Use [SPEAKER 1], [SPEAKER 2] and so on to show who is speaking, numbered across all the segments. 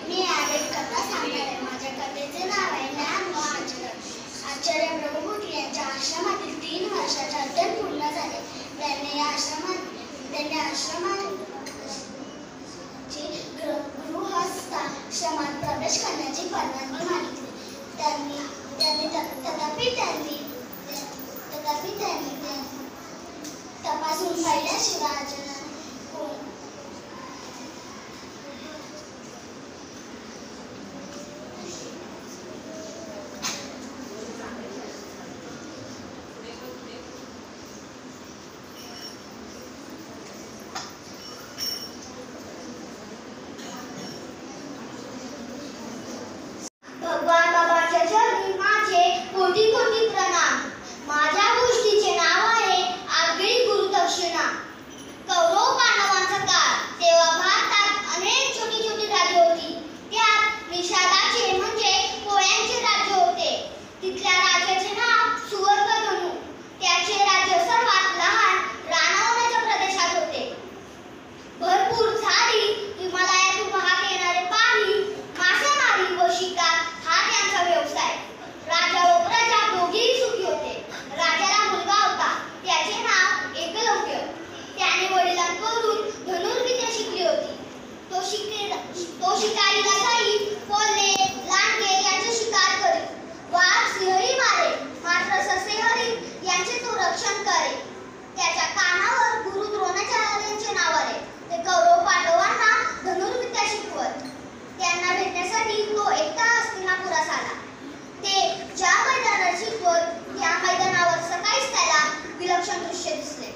[SPEAKER 1] मी आज एक कथा सांगणार आहे. माझ्या कथेचे नाव आहे ज्ञान व आचरण. आचार्य ब्रह्मपुत्र यांच्या आश्रमातील 3 वर्षाचे अध्ययन पूर्ण झाले. त्यांनी आश्रमाची गृहस्थाश्रमात प्रवेश करण्याची परवानगी मागितली. तथापि त्यांनी तपासून पाहिल्याशिवाय आचरण भगवान बाबाच्या चरणी माझे कोटी कोटी प्रणाम. माझ्या गोष्टीचे नाव आहे आगळी गुरुदक्षिणा. कौरव पांडवांचा काळ. तेव्हा भारतात अनेक छोटी छोटी राज्ये होती. त्यात निषादाचे म्हणजे कोळ्यांचे राज्य होते. तिथल्या राज्याचे नाव सुवर्णधनु. त्याचे राज्य सर्वात लहान रानावनाच्या प्रदेशात होते. भरपूर झाडी, हिमालयातून वाहत येणारे पाणी, मासेमारी व शिकार हा त्यांचा व्यवसाय. राजा व प्रजा दोघेही सुखी होते. राजाला मुलगा होता. त्याचे नाव एकलव्य. त्याने वडिलांकडून धनुर्विद्या शिकली होती. तो शिकारीला जाई, कोल्हे, लांडगे यांचे शिकार करी. वाघ सिंहही मारे, मात्र ससे हरिण यांचे तो रक्षण करे. त्याच्या कानावर गुरु द्रोणाचार्यांचे नाव आले. ते कौरव पांडवांना धनुर्विद्या शिकवत. त्यांना भेटण्यासाठी तो एकटा हस्तिनापुरास आला. ते ज्या मैदानात शिकवत त्या मैदानावर सकाळीच त्याला विलक्षण दृश्य दिसले.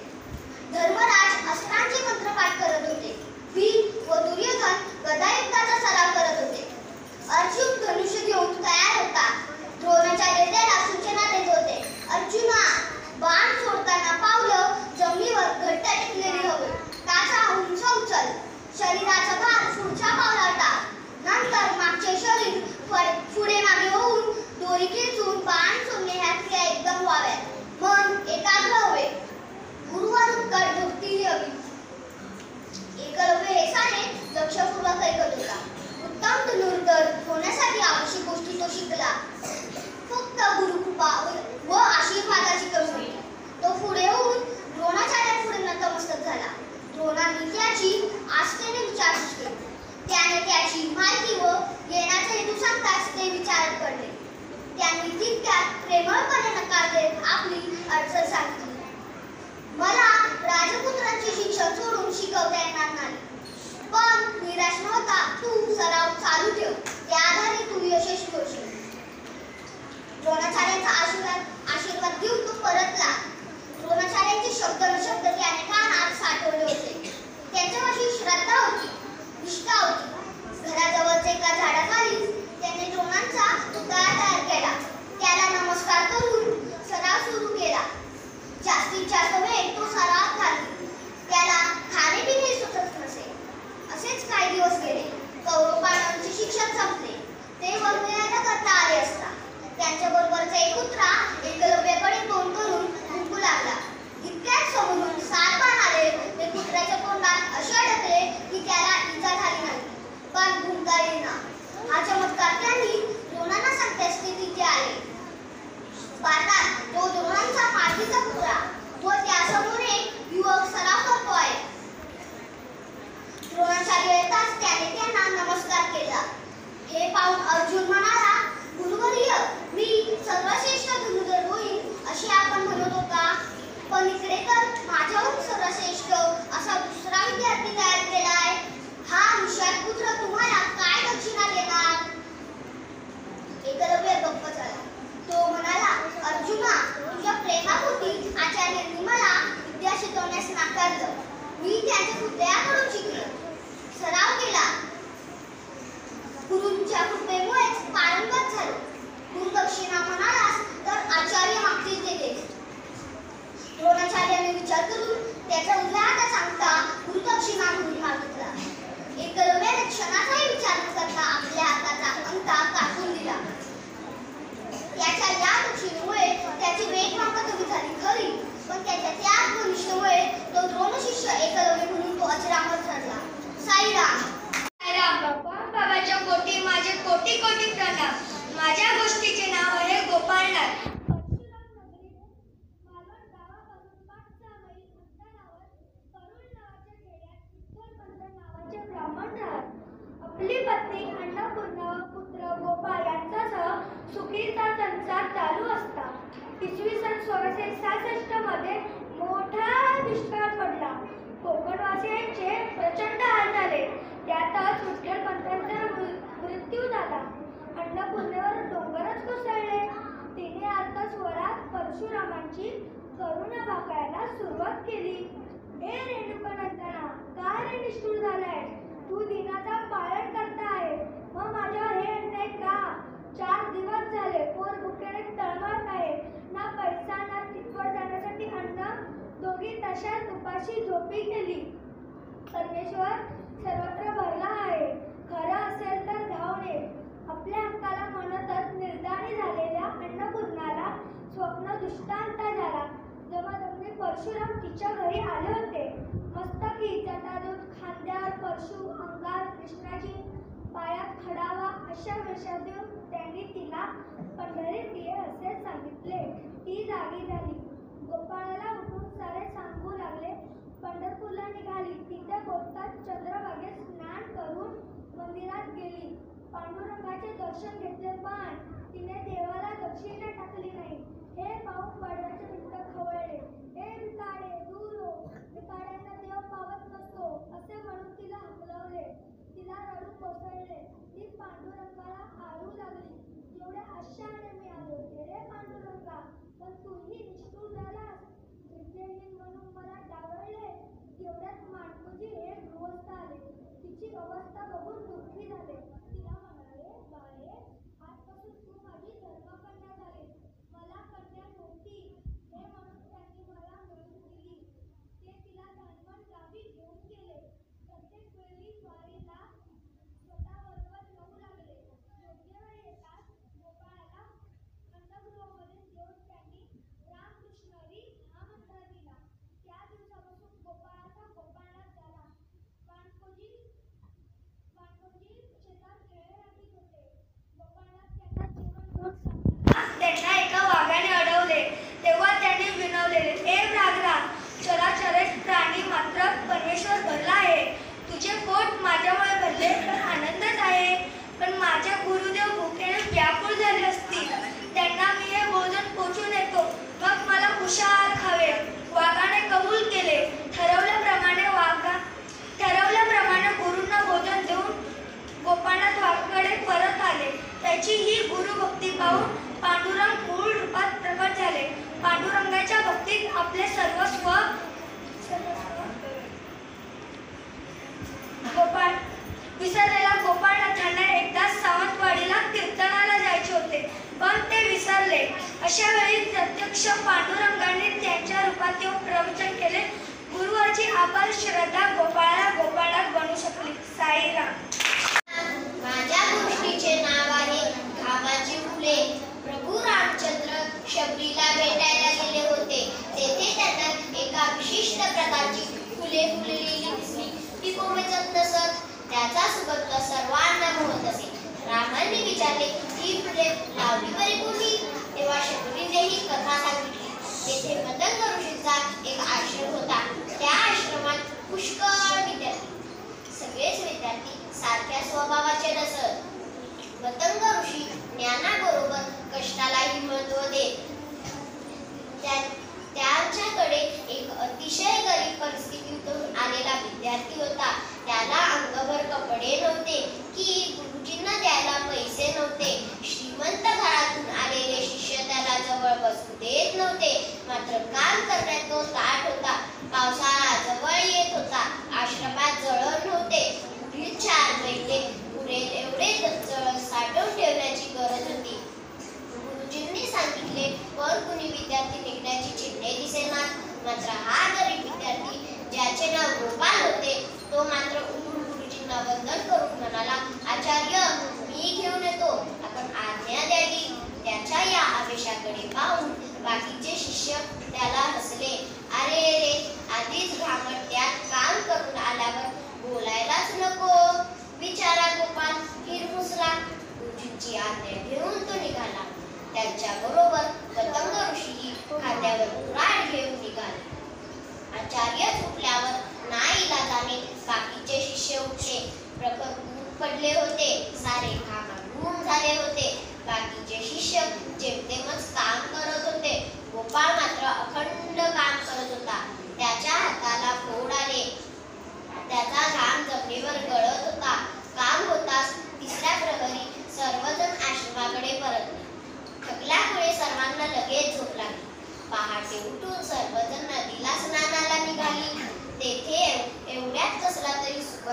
[SPEAKER 1] धर्मराज अस्त्रांचे मंत्रपाठ करत होते. भीम व दुर्योधन गदायुद्धाचा सराव करत होते. अर्जुन धनुष्य घेऊन तयार होता. द्रोणाचार्य त्याला सूचना देत होते. अर्जुना, बाण सोडताना पावलं जमिनीवर घट्ट टेकलेली हवी. काचा उंच उचल. शरीराचा भार पुढच्या पावलावर टाक. नंतर मागचे शरीर पुढे मागे होऊन दोरी खेचून बाण सोडणे ह्या क्रिया एकदम व्हाव्यात. मन एकाग्र हवे. गुरुवर उत्कट भक्ती हवी. एकलव्य हे सारे लक्षपूर्वक ऐकत होता. उत्तम धनुर्धर होण्यासाठी आवश्यक गोष्टी तो शिकला. फक्त गुरुकृपा व आशीर्वादाची कमी होती. तो पुढे होऊन द्रोणाचार्यांपुढे नतमस्तक झाला. द्रोणांनी त्याची आस्थेने विचारपूस केली. त्याने त्याची माहिती व येण्याचा हेतू सांगताच ते विचारत पडले. त्यांनी तितक्यात प्रेमळपणे नकार देत आपली अडचण सांगितली. मला राजपुत्रांचे शिक्षण सोडून शिकवता येणार नाही, पण निराश न होता तू सराव चालू ठेव. त्या आधारे तू यशस्वी होशील. द्रोणाचार्यांचा आशीर्वाद घेऊन तो परतला. द्रोणाचार्यांचे शब्द त्याने कानात साठवले होते. त्यांच्यापाशी श्रद्धा होती, निष्ठा होती. घराजवळच्या एका झाडाखाली त्याने द्रोणांचा पुतळा तयार केला. त्याला नमस्कार करून सराव सुरू केला. जास्तीत जास्त वेळ तो सरावात घालवी. त्याला खाणेपिणे सुचत नसे. असेच काही दिवस गेले. कौरव पांडवांचे शिक्षण संपले. ते वनविहार न करता आले असता त्यांच्या बरोबरचा एक कुत्रा एकलव्याकडे तोंड करून भुंकू लागला. इतक्यात समोरून 7 बाण आले. ते कुत्र्याच्या तोंडात असे अडकले की त्याला इजा झाली नाही, पण भुंका येईना. हा चमत्कार त्यांनी द्रोणांना सांगताच ते तिथे आले. पाहतात तो द्रोणांचा पाठीचा पुतळा व त्यासमोर एक युवक सराव करतो आहे. द्रोणाचार्य येताच त्याने त्यांना नमस्कार केला. हे पाहून अर्जुन म्हणाला, गुरुवर्य, मी सर्वश्रेष्ठ धनुर्धर होईल असे आपण म्हणत होता, पण इकडे तर माझ्याहून सर्वश्रेष्ठ असा दुसरा विद्यार्थी तयार केलाय. हा निषाद पुत्र तुम्हाला काय दक्षिणा देणार? एकलव्य गप्प झाला. तो म्हणाला, अर्जुना, तुझ्या प्रेमापोटी आचार्यांनी मला विद्या शिकवण्यास नाकारलं. मी त्यांच्या हृदयाकडून शिकलो, सराव केला. गुरूंच्या कृपेमुळेच पारंगत झालो. गुरुदक्षिणा म्हणालास तर आचार्य मागतील ते देत. द्रोणाचार्याने विचार करून त्याचा उजव्या हातात सांगता गुरुदक्षिणा म्हणून मागितला. एकलव्याने क्षणाचाही विचार न करता आपल्या हाताचा अंगठा काढून दिला. त्याच्या या दक्षिणेमुळे त्याची वेगवान कमी झाली खरी, पण त्याच्या त्याग व निष्ठेमुळे तो द्रोणशिष्य एकलव्य म्हणून तो अजरामर ठरला. साईराम.
[SPEAKER 2] साईराम बाबा. बाबाच्या प्रचंड हाल झाले. त्यातच विठ्ठलपंतांचा मृत्यू झाला. अन्नपूर्णेवर डोंगरच कोसळले. तिने आता स्वरात परशुरामांची करुणा वाकायला सुरुवात केली. हे रेणुकानंदना, काय रे निष्ठुर झालाय? तू दिनाचा पालन करता आहे, मग माझ्यावर हे अन्याय का? 4 दिवस झाले पोर भुकेने तळमळत आहे. ना पैसा ना तिथवर जाण्यासाठी अन्न. दोघी तशाच उपाशी झोपी गेली. परमेश्वर सर्वत्र भरला आहे. खरं असेल तर धावून ये. आपल्या हक्काला म्हणतच निर्धारी झालेल्या अन्नपूर्णाला स्वप्न दृष्टांत झाला. जमदग्नी परशुराम तिच्या घरी आले होते. मस्तकी जटाजूट, खांद्यावर परशु, अंगावर कृष्णाची, पायात खडावा अशा वेशात देऊन त्यांनी तिला पंढरीत ये असे सांगितले. ती जागी झाली. गोपाळाला उठून सारे सांगू लागले. पंढरपूरला निघाली. तिथे पोचताच चंद्रभागेत स्नान करून मंदिरात गेली. पांडुरंगाचे दर्शन घेतले, पण तिने देवाला दक्षिणा टाकली नाही. हे पाहून पांडुरंगाचे भिंत खवळले. हे भिकाडे, दूर हो, भिकाड्यांना देव पावत नसतो असे म्हणून तिला हकलवले. तिला रडू कोसळले. ती पांडुरंगाला आरू लागली. एवढ्या आशाने मी आलो होते रे पांडुरंगा, पण तूही निष्ठुर झालास. विद्याहीन म्हणून मला डावळले. तेवढ्यात माणकुजी हे गृहस्थ आले. तिची अवस्था बघून दुःखी झाले. तिला म्हणाले, बाळे, आजपासून तू माझी धर्मकन्या झालीस. मला कन्या नव्हती हे म्हणून त्यांनी मला मिळवून दिली. ते तिला धनवन गावी घेऊन गेले. प्रत्येक वेळी वारीला स्वतःबरोबर नेऊ लागले. योग्य वेळ येताच गोपाळाला अन्नगृहामध्ये देऊन त्यांनी रामकृष्ण हरी हा मंत्र दिला. त्या दिवसापासून गोपाळाचा गोपाळनाथ झाला. वानकोजी शेतात केळे राखीत होते. गोपाळनाथ त्यांना जेवण घेऊन सांगताना त्यांना एका वाघाने अडवले. तेव्हा त्यांनी विनवले, ए व्याघ्रा, चराचरेत प्राणी मात्र परमेश्वर भरला आहे. तुझे पोट माझ्यामुळे भरले तर आनंदच आहे, पण माझे गुरुदेव भुकेने व्याकुळ झाले असतील. त्यांना मी हे भोजन पोचून येतो, मग मला कुशाल खावे. वाघाने कबूल केले. ठरवल्याप्रमाणे गुरूंना भोजन देऊन गोपाळनाथ वाघाकडे परत आले. त्याची ही गुरुभक्ती पाहून पांडुरंग मूळ रूपात प्रकट झाले. पांडुरंगाच्या भक्तीत आपले सर्वस्व विसरलेला गोपाळनाथांना एकदा सावंतवाडीला कीर्तनाला जायचे होते, पण ते विसरले. अशा वेळी प्रत्यक्ष पांडुरंगाने त्यांच्या रूपात येऊन प्रवचन केले. गुरुवाची अपार श्रद्धा गोपाळाला गोपाळनाथ बनवू शकली. साईराम.
[SPEAKER 1] माझ्या गोष्टीचे नाव आहे घामाची फुले. प्रभू रामचंद्र शबरीला भेटायला गेले होते. तेथे त्यांना एका विशिष्ट प्रकारची फुले फुललेली दिसली. ती कोमेजत नसत. त्याचा सुगंध सर्वांना मोहत असे. रामांनी विचारले, ही फुले लावली बरी कोणी? तेव्हा शबरीने ही कथा सांगितली. तेथे मदंग ऋषींचा एक आश्रम होता. त्या आश्रमात पुष्कळ विद्यार्थी. सगळेच विद्यार्थी सारख्या स्वभावाचे नसत. मदंग ऋषी ज्ञानाबरोबर कष्टालाही महत्त्व देत. त्यांच्याकडे एक अतिशय गरीब परिस्थितीतून आलेला विद्यार्थी होता. त्याला अंगभर कपडे नव्हते की गुरुजींना द्यायला पैसे नव्हते. श्रीमंत घरातून आलेले शिष्य त्याला जवळ बसू देत नव्हते. मात्र काम करण्यात तो ताठ होता. पावसाळा जवळ येत होता. आश्रमात जळण नव्हते. पुढील 4 महिने पुरेल एवढे जळ साठवून ठेवण्याची गरज होती. गुरुजींनी सांगितले, पण कुणी विद्यार्थी निघण्याची चिन्हे दिसेनात. मात्र हा गरीब विद्यार्थी, ज्याचे नाव गोपाळ होते, तो मात्र उठून गुरुजींना वंदन करून म्हणाला, आचार्य, मी घेऊन येतो, आपण आज्ञा द्यावी. त्याच्या या आवेशाकडे पाहून बाकीचे शिष्य त्याला हसले. अरे रे, आधीच घामटत्यात काम करून आल्यावर बोलायलाच नको. बिचारा गोपाळ हिरमुसला. गुरुजींची आज्ञा घेऊन तो निघाला. त्यांच्या बरोबर पतंग ऋषीही खांद्यावर कुऱ्हाड घेऊन निघाले. आचार्य सुटल्यावर नाईलाजाने बाकीचे शिष्य उठले. प्रखर ऊन पडले होते. सारे घामाघूम झाले होते. बाकीचे शिष्य जेमतेमच काम करत होते. गोपाळ मात्र अखंड काम करत होता. त्याच्या हाताला फोड आले. त्याचा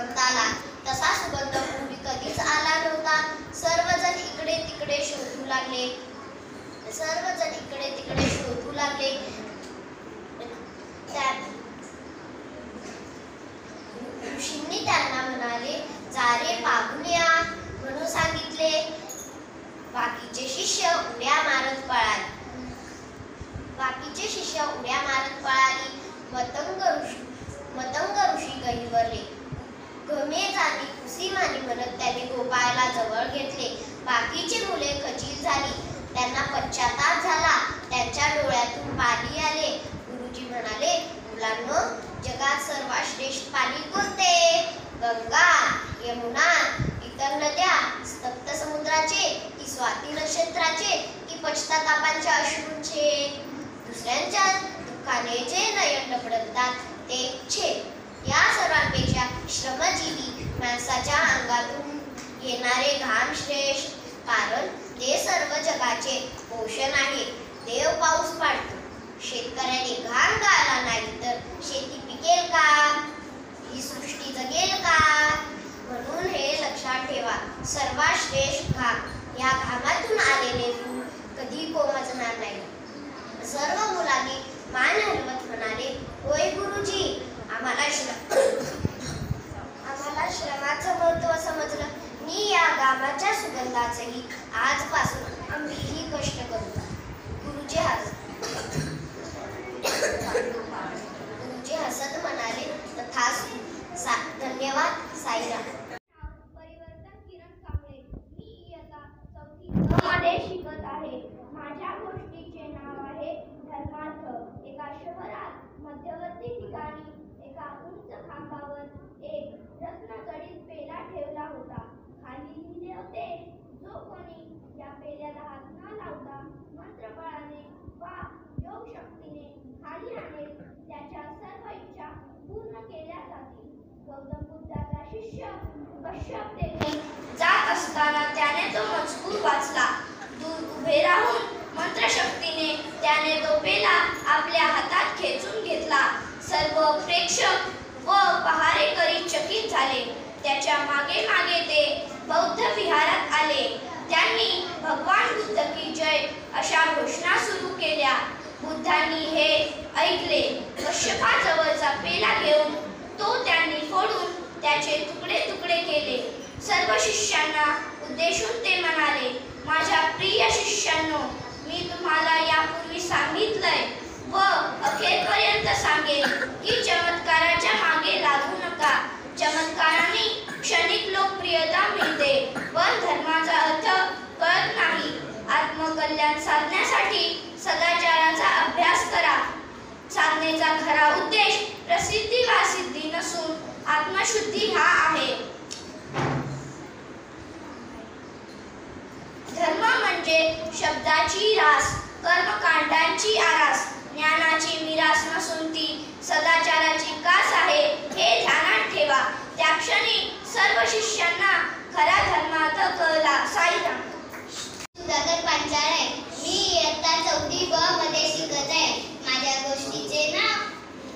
[SPEAKER 1] वसंताला, तसा सुगंध पूर्वी कधीच आला नव्हता. सर्वजण इकडे तिकडे शोधू लागले. ऋषींनी त्यांना म्हणाले, जा रे पाहूया म्हणून सांगितले. बाकीचे शिष्य उड्या मारत पळाली. मतंग ऋषी गहिवरले. घमे जाती कुसीमानी म्हणत त्याने गोपाळाला जवळ घेतले. बाकीची मुले खचील झाली. त्यांना पश्चाताप झाला. त्यांच्या डोळ्यातून पाणी आले. गुरुजी म्हणाले, मुलांनो, जगात सर्वात श्रेष्ठ पाणी कोणते? गंगा, यमुना, इतर नद्या, सप्त समुद्राचे की स्वाती नक्षत्राचे की पश्चातापांच्या अश्रूंचे? दुसऱ्यांच्या दुःखाने जे नयन डबडबतात ते छे. या सर्वांपेक्षा श्रमजीवी माणसाच्या अंगातून येणारे घाम श्रेष्ठ, कारण ते सर्व जगाचे पोषण आहे. देव पाऊस पाडतो. शेतकऱ्याने घाम गाळला नाही तर शेती पिकेल का? ही सृष्टी जगेल का? म्हणून हे लक्षात ठेवा, सर्वात श्रेष्ठ घाम. या घामातून आलेले फूल कधी कोमजणार नाही. सर्व मुलांनी मान हलवत म्हणाले, होय गुरुजी, आम्हाला श्रमाचं महत्त्व समजलं. मी या घामाच्या सुगंधाचंही आजपासून आम्हीही कष्ट करू. गुरुजी हसत म्हणाले, तथास्तु. धन्यवाद. साईराम.
[SPEAKER 2] परिवर्तन किरण कांबळे. मी इयत्ता 4थी मध्ये शिकत आहे. माझ्या गोष्टीचे नाव आहे धर्मार्थ. एका शहरात मध्यवर्ती ठिकाणी एका उंच खांबावर एक रत्नजडित पेला ठेवला होता. खाली लिहिले होते, जो कोणी या पेल्याला हात न लावता मंत्रबळाने वा योग शक्तीने खाली आणेल, त्याच्या सर्व इच्छा पूर्ण केल्या जातील. गौतम बुद्धाचा शिष्य कश्यप तेथे जात असताना त्याने तो मजकूर वाचला. दूर उभे राहून मंत्रशक्तीने त्याने तो पेला आपल्या हातात खेचून घेतला. सर्व प्रेक्षक व पहारेकरी चकित झाले. त्याच्या मागे मागे ते बौद्ध विहारात आले. त्यांनी भगवान बुद्ध की जय अशा घोषणा सुरू केल्या. बुद्धांनी हे ऐकले. कश्यपाजवळचा पेला घेऊन तो त्यांनी फोडून त्याचे तुकडे तुकडे केले. सर्व शिष्यांना उद्देशून ते म्हणाले, माझ्या प्रिय शिष्यांनो, मी तुम्हाला यापूर्वी सांगितलंय व अखेरपर्यंत सांगेन की चमत्काराच्या मागे लागू नका. चमत्काराने क्षणिक लोकप्रियता मिळते, पण धर्माचा अर्थ कळत नाही. आत्मकल्याण साधण्यासाठी सदाचाराचा अभ्यास करा. साधनेचा खरा उद्देश प्रसिद्धी वा सिद्धी नसून आत्मशुद्धी हा आहे. धर्म म्हणजे शब्दाची रास, कर्मकांडांची आरास, ज्ञानाची मिरास नसून ती सदाचाराची कास आहे, हे ध्यानात ठेवा. त्या क्षणी सर्व शिष्यांना खरा धर्मार्थ कळला. साईराम.
[SPEAKER 1] सुधाकर पांचाळ. मी इयत्ता 4थी ब मध्ये शिकत आहे. माझ्या गोष्टीचे नाव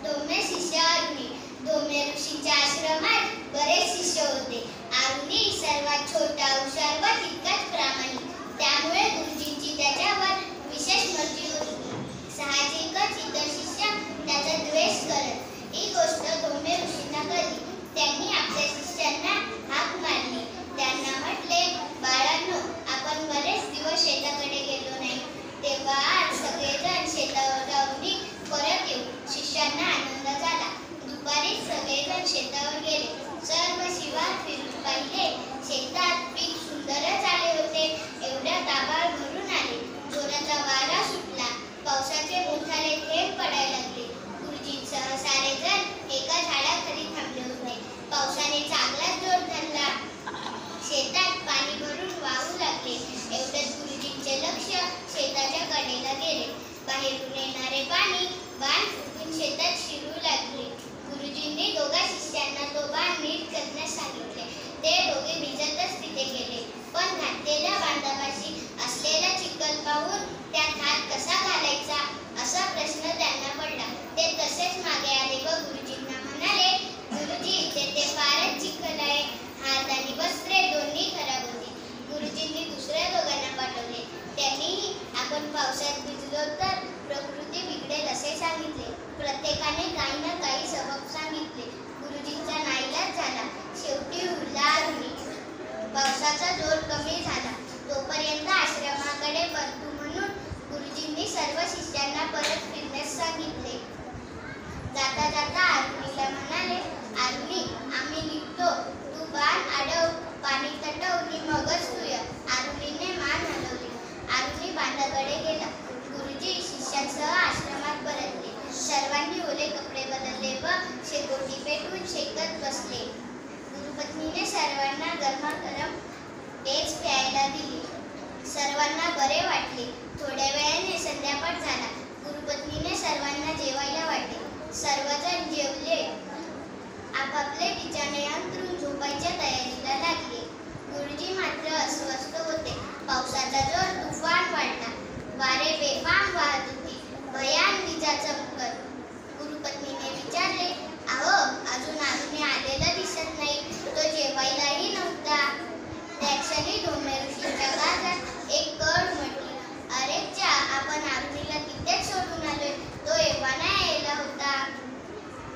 [SPEAKER 1] डोमे शिष्य आरुणी. डोमे ऋषींच्या आश्रमात बरेच शिष्य होते. आरुणी सर्वात छोटा, हुशार व तितकाच प्रामाणिक. त्यामुळे गुरुजींची त्याच्यावर विशेष मर्जी होती. साहजिकच इतर शिष्य त्याचा द्वेष करत. ही गोष्ट डोमे ऋषींना कळली. त्यांनी आपल्या शिष्यांना हाक मारली. त्यांना म्हटले, बाळांनो, आपण बरेच दिवस शेताकडे गेलो नाही, तेव्हा आज सगळेजण शेतावर जाऊन परत येऊ. शिष्यांना आनंद झाला. दुपारी सगळेजण शेतावर गेले. सर्व शिवार फिरून पाहिले. शेतात पीक सुंदरच आले होते. एवढ्यात आभाळ भरून आले. जोराचा वारा सुटला. पावसाचे मोठाले थेंब पडायला लागले. गुरुजींसह सारेजण एका झाडाखाली थांबले होते. पावसाने चांगलाच जोर धरला. शेतात पाणी भरून वाहू लागले. एवढ्यात गुरुजींचे लक्ष शेताच्या कडेला गेले. बाहेरून येणारे पाणी बाण फुटून शेतात शिरू लागले. गुरुजींनी दोघा शिष्यांना तो बाण नीट करण्यास सांगितले. ते दोघे भिजतच तिथे गेले. पण घातलेल्या बांधापाशी असलेले अंथरून झोपायच्या तयारीला लागले. गुरुजी मात्र अस्वस्थ होते. पावसाचा जोर तुफान वाढला. वारे बेफाम वाहत होते. भयान विजा चमकत. गुरुपत्नीने विचारले, "अहो, अजून आरुणी आलेला दिसत नाही. तो जेवायलाही नव्हता." त्या क्षणी डोंबे ऋषींच्या कानात एक कळ उमटली. "अरेच्या, आपण आरुणीला तिथेच सोडून आलोय. तो एव्हा नाही यायला होता."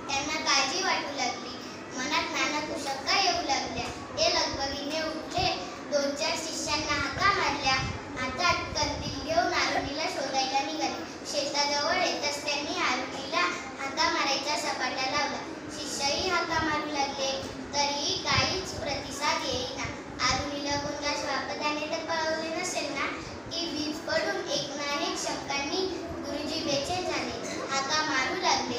[SPEAKER 1] त्यांना काळजी वाटू लागली. मनात नाना कुशंका येऊ लागल्या. ते लगबगीने उठले. 2-4 शिष्यांना हाका मारल्या. हातात कंदील घेऊन आरुणीला शोधायला निघाले. शेताजवळ येताच त्यांनी आरुणीला हाका मारायचा सपाटा लावला. शिष्यही हाका मारू लागले, तरीही काहीच प्रतिसाद येईना. आरुणीला कोणत्या श्वापदाने तर पळवले नसेल ना, की वीज पडून एक ना अनेक शंकांनी गुरुजी बेचैन झाले. हाका मारू लागले.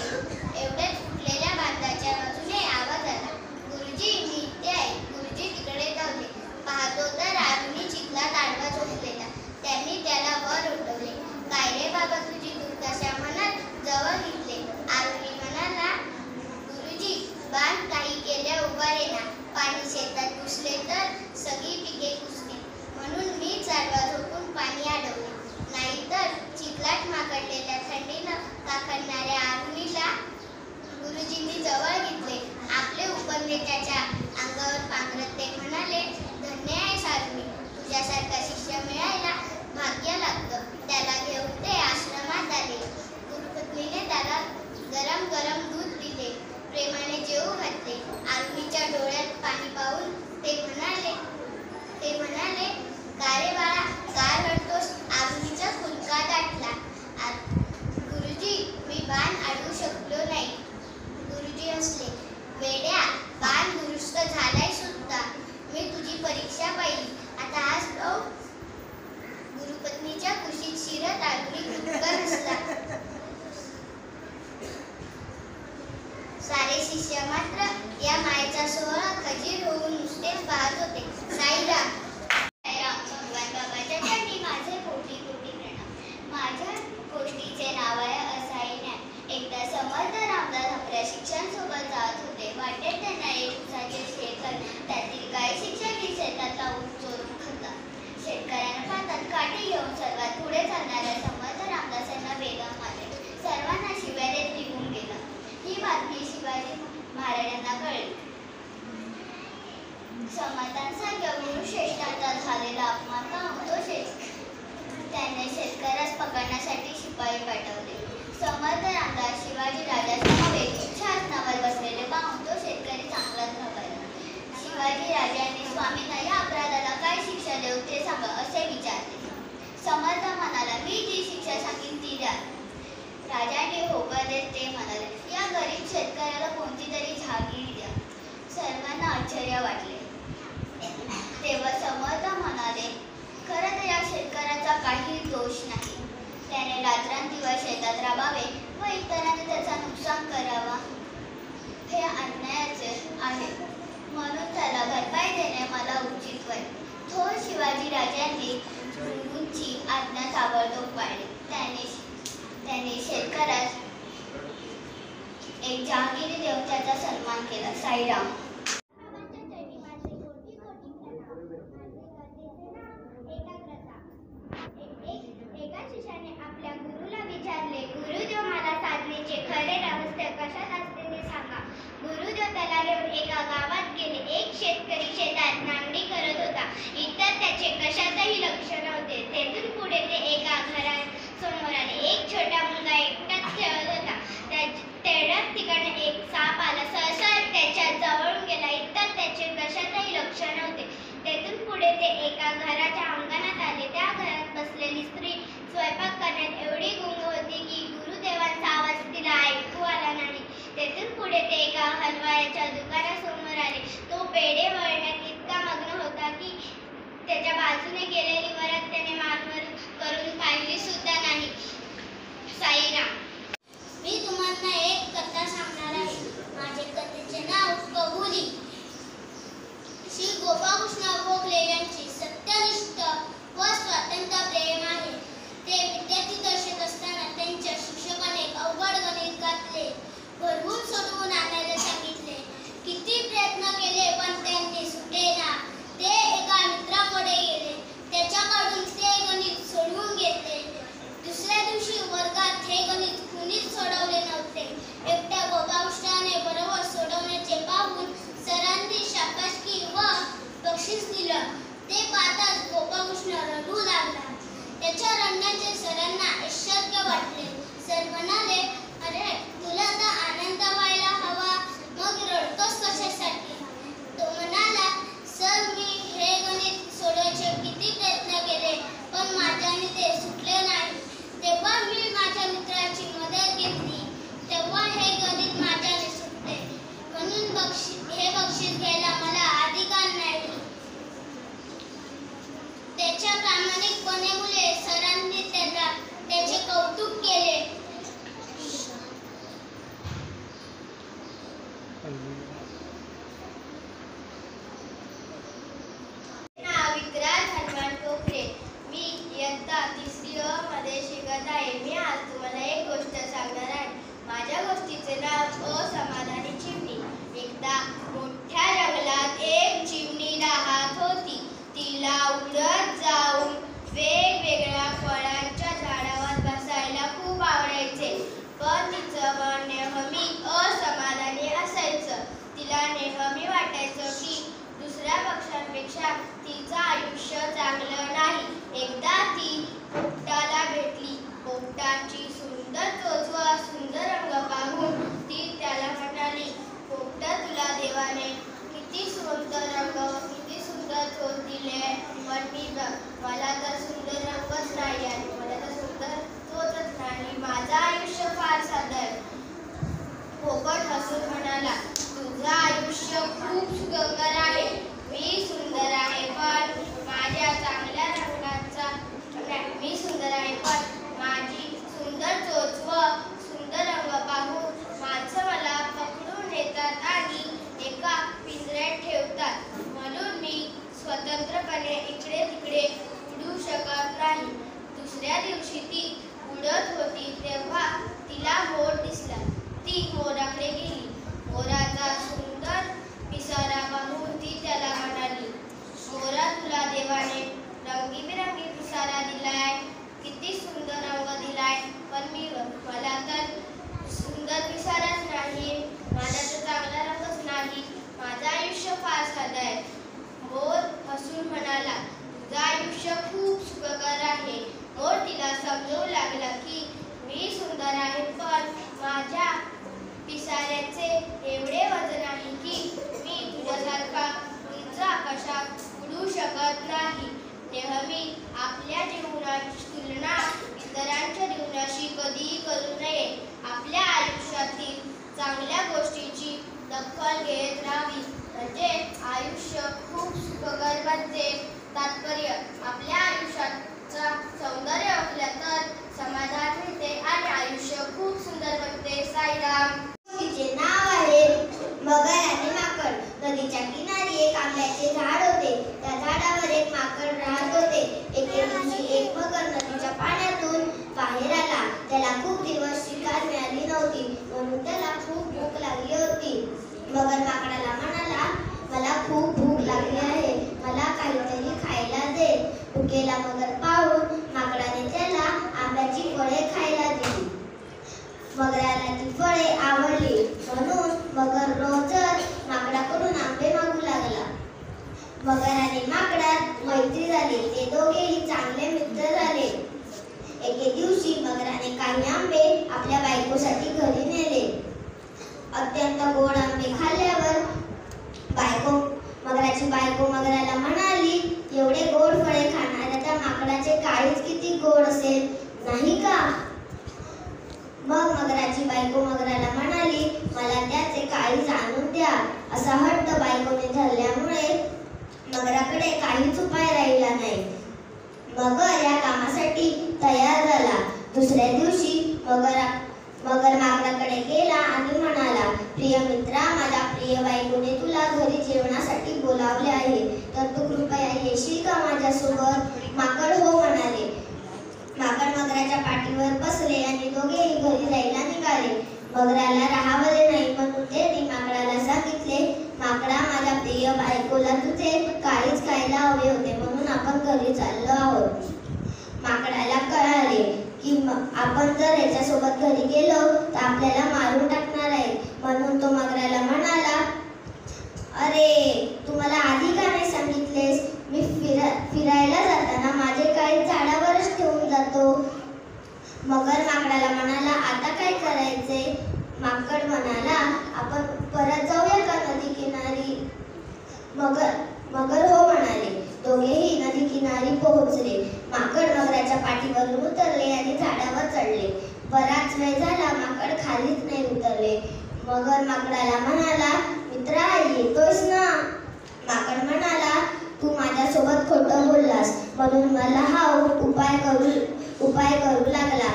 [SPEAKER 1] एवढ्यात फुटलेल्या बांधाच्या बाजूने आवाज आला, "गुरुजी, मी इथे आहे." गुरुजी तिकडे धावले. पाहतो तर आरुणी चिखलात आडवा झोपलेला. त्यांनी त्याला वर उठवले. "काय रे बाबा, तुझी दुर्दशा?" म्हणत जवळ घेतले. आरुणी म्हणाला, "गुरुजी, बांध काही केल्या उभा रेना. पाणी शेतात घुसले तर सगळी पिके कुसली. म्हणून मीच आडवा झोपून पाणी अडवले. नाहीतर चिखलात माकडलेल्या थंडीनं काकडणाऱ्या आरुणीला." गुरुजींनी जवळ घेतले. आपले उपरणे त्याच्या अंगावर पांघरत ते म्हणाले, "धन्य आहेस आरुणी. तुझ्यासारखा शिष्य मिळायला भाग्य लागतं." त्याला घेऊन ते आश्रमात आले. गुरुपत्नीने त्याला गरम गरम दूध दिले. प्रेमाने जेवू घातले. आरुणीच्या डोळ्यात पाणी पाहून ते म्हणाले, "का रे बाळा, का रडतोस?" आरुणीचा फुलका दाटला. "गुरुजी, मी बाण अडवू शकलो नाही." गुरुजी हसले. "वेड्या, बाण दुरुस्त झालाय सुद्धा. मी तुझी परीक्षा पाहिली. आता आज जाऊ." गुरुपत्नीच्या कुशीत शिरत आरुणी खुदकन हसला. सारे शिष्य मात्र या मायेचा सोहळा खजीर होऊन नुसतेच पाहत होते. साईराम. भगवान बाबाच्या चरणी माझे कोटी कोटी प्रणाम. माझ्या गोष्टीचे नाव आहे असाई ज्ञान. एकदा समर्थ रामदास आपल्या शिष्यांसोबत जात होते. वाटेत त्यांना एक उसाचे शेत. त्यातील काही शिक्षक शेतातला ऊस चोरून खातात. शेतकऱ्यांना पाहतात काठी घेऊन सर्वात पुढे चालणाऱ्या समर्थ रामदासांना वेगम आले. सर्वांना शिव्या देत निघून गेला. ही बातमी शिवाजी महाराजांना कळली. समर्थांसारख्या गुरुश्रेष्ठांचा झालेला अपमान पाहून त्याने शेतकऱ्यास पकडण्यासाठी शिपाई पाठवले. समर्थ रामदास शिवाजी राजासमवेत उच्च आसनावर बसलेले पाहून तो शेतकरी चांगलाच घाबरला. शिवाजी राजांनी स्वामींना या अपराधाला काय शिक्षा देऊ ते सांगा असे विचारले. समर्थ म्हणाला, "मी जी शिक्षा सांगेन ती द्या." राजाने होकार देत ते म्हणाले, "या गरीब शेतकऱ्याला कोणती तरी जहागीर द्या." सर्वांना आश्चर्य वाटले. तेव्हा समर्थ म्हणाले, "खरं तर या शेतकऱ्याचा काही दोष नाही. त्याने रात्रंदिवस शेतात राबावे व इतरांनी त्याचा नुकसान करावा हे अन्यायाचे आहे. म्हणून त्याला भरपाई देणे मला उचित वाटते." थोर शिवाजी राजांनी गुरूंची आज्ञा ताबडतोब पाळली. त्याने शेतकऱ्यास एक जहागिरी देऊन त्याचा सन्मान केला. साईराम. एका शिष्याने आपल्या गुरुला विचारले, "गुरुदेव, मला साधनेचे खरे रहस्य कशात असते ते सांगा." गुरुदेव त्याला घेऊन एका गावात गेले. एक शेतकरी शेतात नांगरी करत होता. इतर त्याचे कशातही लक्ष नव्हते. तेथून पुढे ते एका घरासमोर आले. एक छोटा मुलगा एकटाच खेळत होता. तेवढ्यात तिकडे एक साप आला. सहसा त्याच्या जवळून गेला. इतर त्याचे कशातही लक्ष नव्हते. तेथून पुढे ते एका घराच्या अंगणात आले. त्या घरात बसलेली स्त्री स्वयंपाक करण्यात एवढी गुंग होती की गुरुदेवांचा आवाज तिला ऐकू आला नाही. तेथून पुढे ते एका हलवायाच्या दुकानासमोर आले. तो पेढे वळण्यात इतका मग्न होता की त्याच्या बाजूने गेलेली वरात त्याने मानवर करून पाहिली सुद्धा नाही. साईराम. मी तुम्हाला एक कथा सांगणार आहे. माझे कथेचे नाव कबुली. श्री गोपाळकृष्ण गोखले यांची सत्यनिष्ठ व स्वातंत्र्य प्रेम आहे. ते विद्यार्थी दर्शक असताना त्यांच्या शिक्षकाने अवघड गणित घातले. घरहून सोडवून आणायला सांगितले. किती प्रयत्न केले तिचं आयुष्य चांगलं नाही. एकदा ती पोपटाला भेटली. पोपटाची सुंदर चोच व सुंदर रंग पाहून ती त्याला म्हणाली, पोपटा, तुला देवाने किती सुंदर रंग व किती सुंदर चोच दिले, पण मला तर सुंदर रंगच नाही आणि मला तर सुंदर चोचच नाही. माझं आयुष्य फार साधं आहे. पोपट हसून म्हणाला, तुझं आयुष्य खूप सुखकर आहे. मी सुंदर आहे पण माझ्या चांगल्या रंगाचा मी सुंदर आहे पण माझी सुंदर चोच व सुंदर रंग पाहून माणसं मला पकडून नेतात आणि एका पिंजऱ्यात ठेवतात. म्हणून मी स्वतंत्रपणे इकडे तिकडे उडू शकत नाही. दुसऱ्या दिवशी ती उडत होती तेव्हा तिला मोर दिसला. ती मोराकडे गेली. मोराचा सुंदर पिसारा पाहून ती त्याला म्हणाली, मोरा, तुला देवाने रंगीबेरंगी पिसारा दिलाय, किती सुंदर रंग दिलाय, पण मला तर सुंदर पिसाराच नाही, माझा तर चांगला रंगच नाही. माझं आयुष्य फार साधं आहे. मोर हसून म्हणाला, तुझं आयुष्य खूप सुखकर आहे. मोर तिला समजवू लागला की मी सुंदर आहे पण माझ्या पिसाऱ्याचे एवढे वजन आहे की मी तुझ्यासारखा उंच आकाशात उडू शकत नाही. नेहमी आपल्या जीवनाची तुलना इतरांच्या जीवनाशी कधीही करू नये. आपल्या आयुष्यातील चांगल्या गोष्टीची दखल घेत राहावी, म्हणजे आयुष्य खूप सुखकर बनते. तात्पर्य, आपल्या आयुष्याचा सौंदर्य असलं तर समाधान मिळते आणि आयुष्य खूप सुंदर बनते. साईराम.
[SPEAKER 2] तिचे नाव आहे मगर आणि माकड. नदीच्या किनारी एक आंब्याचे झाड होते. त्या झाडावर एक माकड राहत होते. एके दिवशी एक मगर नदीच्या पाण्यातून बाहेर आला. त्याला खूप दिवस शिकार मिळाली नव्हती म्हणून त्याला खूप भूक लागली होती. मगर माकडाला म्हणाला, मला खूप भूक लागली आहे, मला काहीतरी खायला दे. भुकेला मगर पाहून माकडाने त्याला आंब्याची फळे खायला दिली. मगराला ती फळे आवडली म्हणून मगर रोजच माकडाकडून आंबे मागू लागला. मगर आणि माकडात मैत्री झाली. ते दोघेही चांगले मित्र झाले. एके दिवशी मगराने काही आंबे आपल्या बायकोसाठी घरी नेले. अत्यंत गोड आंबे खाल्ल्यावर मगराची बायको मगराला म्हणाली, एवढे गोड फळे खाणाऱ्या त्या माकडाचे काळीज किती गोड असेल, नाही का? मग मगराची बायको मगराला म्हणाली, मला त्याचे काळीज आणून द्या. असा हट्ट बायकोने धरल्यामुळे मगराकडे काहीच उपाय राहिला नाही. मगर या कामासाठी तयार झाला. दुसऱ्या दिवशी मगर माकडाकडे गेला आणि म्हणाला, प्रिय मित्रा, माझ्या प्रिय बायकोने तुला घरी जेवणासाठी बोलावले आहे, तर तू कृपया येशील का माझ्यासोबत? माकड हो म्हणाले. माकड मगराच्या पाठीवर बसले आणि दोघेही घरी जायला निघाले. मगराला राहावले नाही म्हणून त्यांनी माकडाला सांगितले, माकडा, माझ्या प्रिय बायकोला तुझे काळीज खायला हवे होते म्हणून आपण घरी चाललो आहोत. माकडाला कळाले की आपण जर याच्यासोबत घरी गेलो तर आपल्याला मारून टाकणार आहे, म्हणून तो मगराला म्हणाला, अरे, तू मला आधी का नाही सांगितलेस? मी फिरायला जाताना माझे काही झाडावरच ठेवून जातो. मगर माकडाला म्हणाला, आता काय करायचे? माकड म्हणाला, आपण परत जाऊया का नदी किनारी? मगर हो म्हणाले. दोघेही नदी किनारी पोहोचले. माकड मगराच्या पाठीवरून उतरले आणि झाडावर चढले. बराच वेळ झाला माकड खालीच नाही उतरले. मगर माकडाला म्हणाला, मित्रा, येतोस ना? माकड म्हणाला, तू माझ्यासोबत खोटं बोललास म्हणून मला हा उपाय करू लागला.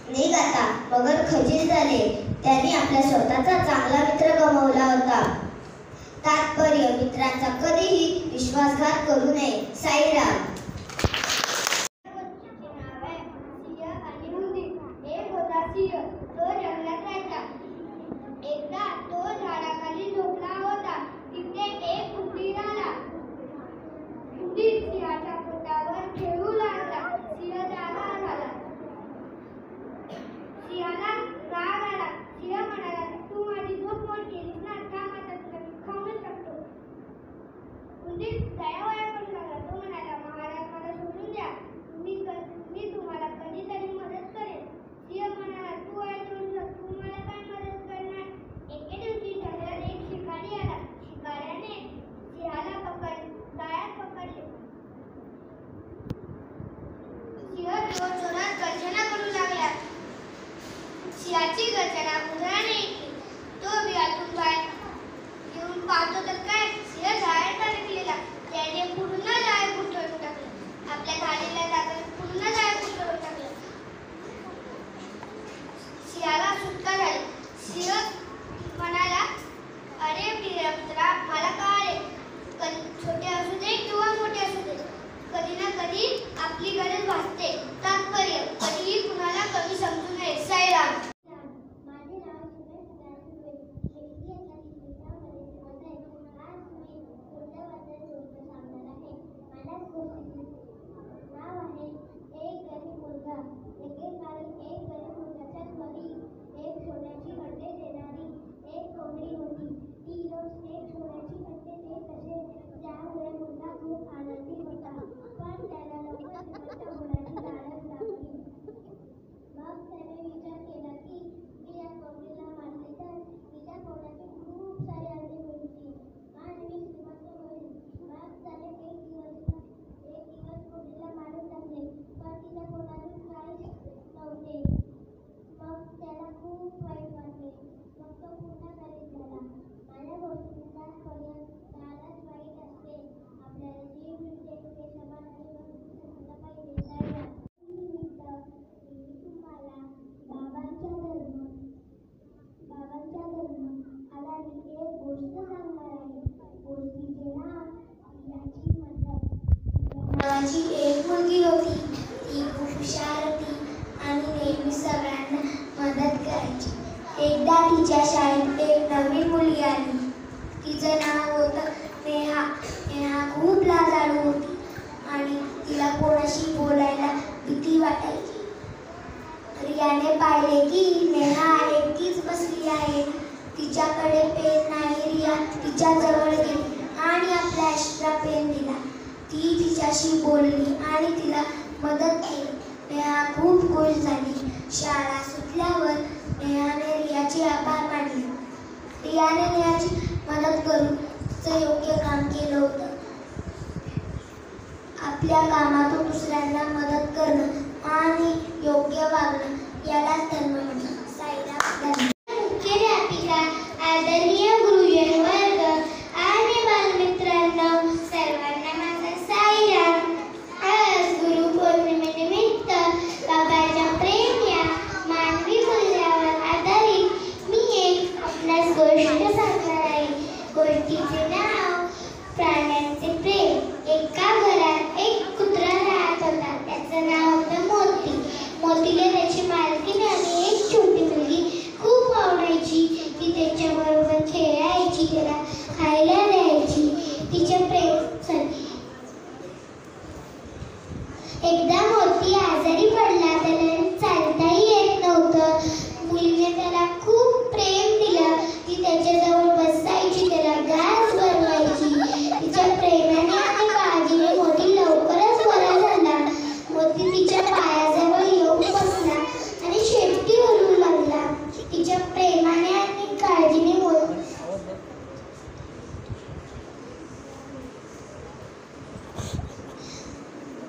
[SPEAKER 2] निघ आता. मगर खजील झाले. त्यांनी आपल्या स्वतःचा चांगला मित्र गमावला होता. तात्पर्य, मित्रांचा कधीही विश्वासघात करू नये. साईराम.
[SPEAKER 1] एक होता सिंह. तो जंगलात राहायचा. एकदा तो झाडाखाली झोपला होता. तिथे एक उंदीर आला. उंदीर सिंहाच्या पोटावर खेळू लागला. सिंह जागा झाला. सिंहाला राग आला. सिंह म्हणाला, तू माझी झोप मोड केलीस ना, थांब आता तुला मी खाऊनच टाकतो. उंदीर दयावया आपली गरज भासते. तात्पर्य कधीही कुणाला कमी समजू नये. साईराम.
[SPEAKER 2] माझे नाव सुरेश सुरे. शेती एका चित्रामध्ये आज मी कोणत्याबद्दल गोष्ट सांगणार आहे. मला गोष्टीचे नाव आहे एक गरीब मुलगा. एकेकाळी एक गरीब मुलगाच्या घरी एक सोन्याची अंडे देणारी एक कोंबडी होती. ती रोज एक सोन्याची अंडे देत असे. त्यामुळे मुलगा खूप आनंदी होता. पण त्याला लवकर श्रीमंत होण्याची लालच लागली. मग त्याने विचार केला की मी या कोंबडीला मारले तर तिच्या पोटाचे खूप सारे अंडे मिळतील आणि मी श्रीमंत होईल. मग त्याने एक दिवस कोंबडीला मारून टाकले. पण तिच्या पोटातून काहीच नव्हते. मग त्याला खूप वाईट वाटले. मग तो पुन्हा घरी झाला. माझ्या गोष्टीचा लालच वाईट असते. आपल्याला जे मिळते ते समाधानी समजलं पाहिजे. तुम्हाला बाबांच्या धर्म आधारित एक गोष्ट सांगणार आहे. गोष्टीचे नाव याची मदत.
[SPEAKER 1] नावाची एक मुलगी होती. ती खूप हुशार होती आणि नेहमी सगळ्यांना मदत करायची. एकदा तिच्या शाळेत एक नवीन मुलगी आली. तिचं नाव होतं नेहा. नेहा खूप लाजाळू होती आणि तिला कोणाशी बोलायला भीती वाटायची. रियाने पाहिले की नेहा एकटीच बसली आहे. तिच्याकडे पेन नाही. रिया तिच्याजवळ गेली आणि आपला एक्स्ट्रा पेन दिला. ती तिच्याशी बोलली आणि तिला मदत केली. नेहा खूप खुश झाली. शाळा सुटल्यावर नेहाने रियाचे आभार मानले. रियाने नेहाची मदत करून तिचं योग्य काम केलं होतं. आपल्या कामातून दुसऱ्यांना मदत करणं आणि योग्य वागणं यालाच धर्म म्हणतात. साईराम. मुख्याध्यापिका, आदरणीय गुरुजन वर्ग आणि बालमित्रांनो, सर्वांना माझा साईराम. आज गुरुपौर्णिमेनिमित्त बाबाच्या प्रेम या मानवी मूल्यावर आधारित मी एक आपणास गोष्ट सांगणार आहे. गोष्टीचे नाव प्राण्यांचे प्रेम. एका घरात एक कुत्रा राहत होता. त्याचं नाव होतं मोती. मोतीला त्याची मालकीण आणि एक छोटी मुलगी खूप आवडायची. ती त्याच्याबरोबर खेळायची, त्याला खायला द्यायची. तिच्या एकदा मोती आजारी पडला. त्याला चालताही येत नव्हतं. मुलीने त्याला खूप प्रेम दिलं. ती त्याच्याजवळ बसायची, त्याला घास बनवायची. तिच्या प्रेमाने आणि काळजीने मोती लवकरच बरा झाला. मोती तिच्या पायाजवळ येऊन बसला आणि शेपटी हलवू लागला. तिच्या प्रेमाने आणि काळजीने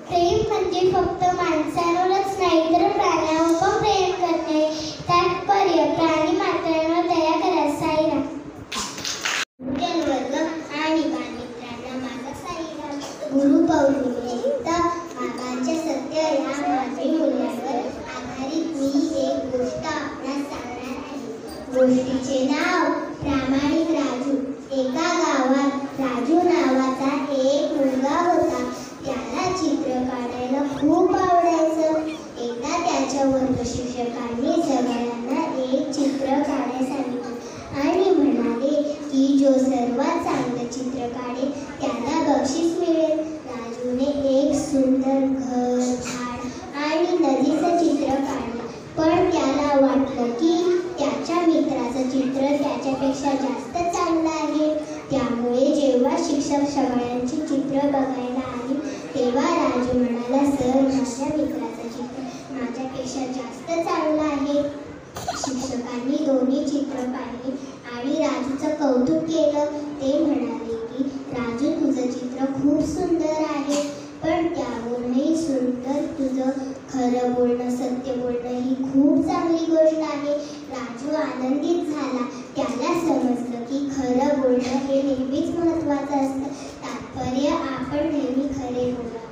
[SPEAKER 1] प्रेम म्हणजे फक्त माणसांवरच नाही तर प्राण्यांवर पण प्रेम करणे. तात्पर्य प्राणी मात्रांवर दया करा. साईराम. वर्ग आणि बालमित्रांना माझा साईराम. गुरुपौर्णिमेनिमित्त बाबांच्या सत्य या मानवी मूल्यावर आधारित मी एक गोष्ट आपणास सांगणार आहे. गोष्टीचे नाव प्रामाणिक राजू. एका गावात राजू नावाचा एक मुलगा होता. त्याला चित्र काढायला खूप आवडायचं. एकदा त्याच्या वर्ग शिक्षकांनी सगळ्यांना एक चित्र काढायला सांगितलं आणि म्हणाले की जो सर्वात चांगलं चित्र काढेल त्याला बक्षीस मिळेल. राजूने एक सुंदर घर, झाड आणि नदीचं चित्र काढलं. पण त्याला वाटलं की त्याच्या मित्राचं चित्र त्याच्यापेक्षा जास्त चांगलं आहे. त्यामुळे जेव्हा शिक्षक सगळ्यांची चित्र बघायला आली तेव्हा राजू म्हणाला, सर, माझ्या मित्राचं चित्र माझ्यापेक्षा जास्त चांगलं आहे. शिक्षकांनी दोन्ही चित्र पाहिली आणि राजूचं कौतुक केलं. ते म्हणाले की राजू, तुझं चित्र खूप सुंदर आहे, पण त्याहूनही सुंदर तुझं खरं बोलणं, सत्य बोलणं ही खूप चांगली गोष्ट आहे. राजू आनंदित झाला. त्याला समजलं की खरं बोलणं हे नेहमीच महत्त्वाचं असतं. तात्पर्य आपण नेहमी खरे बोला.